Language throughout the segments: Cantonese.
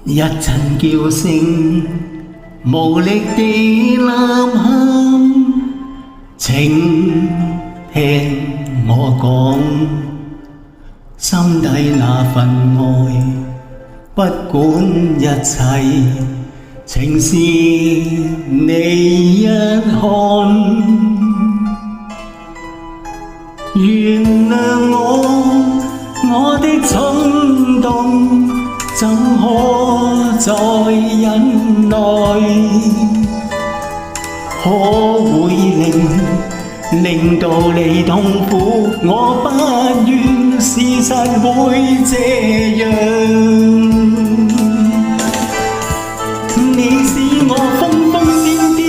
一阵叫声，无力地呐喊，请听我讲，心底那份爱，不管一切，情是你一看。原谅我的冲动，怎可再忍耐？可會令到你痛苦？我不願事實會這樣。你使我瘋瘋癲癲，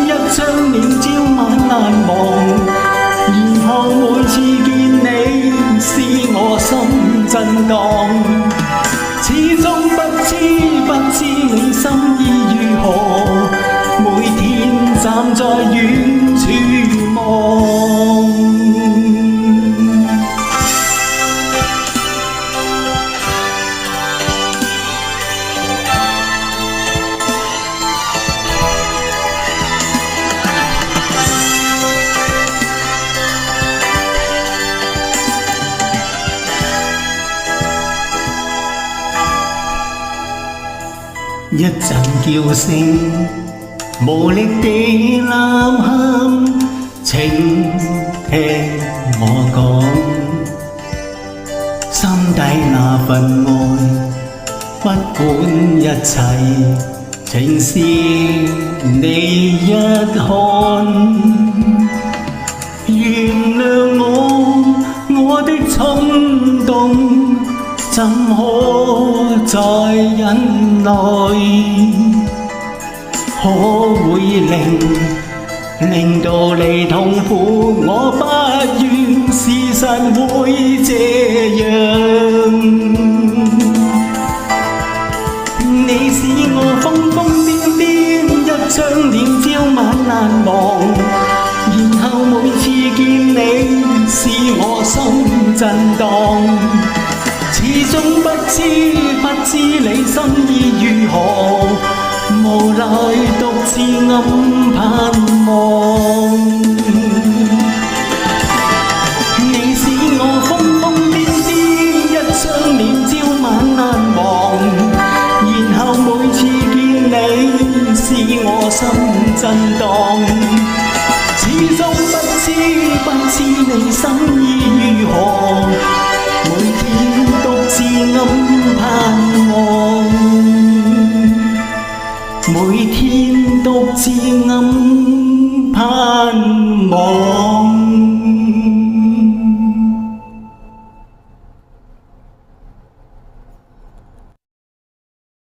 一張臉朝晚難忘。然後每次見你，使我心震盪。始終不知你心意如何，每天站在遠處望。一陣叫聲，無力地呐喊，請聽我講，心底那份愛，不管一切，情是你一看。原諒我的衝動，怎可再忍耐？可會令到你痛苦？我不願事實會這樣。你使我瘋瘋癲癲，一張臉朝晚難忘。然後每次見你，使我心震盪。始終不知你心意如何，無奈獨自暗盼望。你使我瘋瘋癲癲，一張臉朝晚難忘。然後每次見你，使我心震盪。始終不知你心意如何，每天獨自暗盼望，每天獨自暗盼望。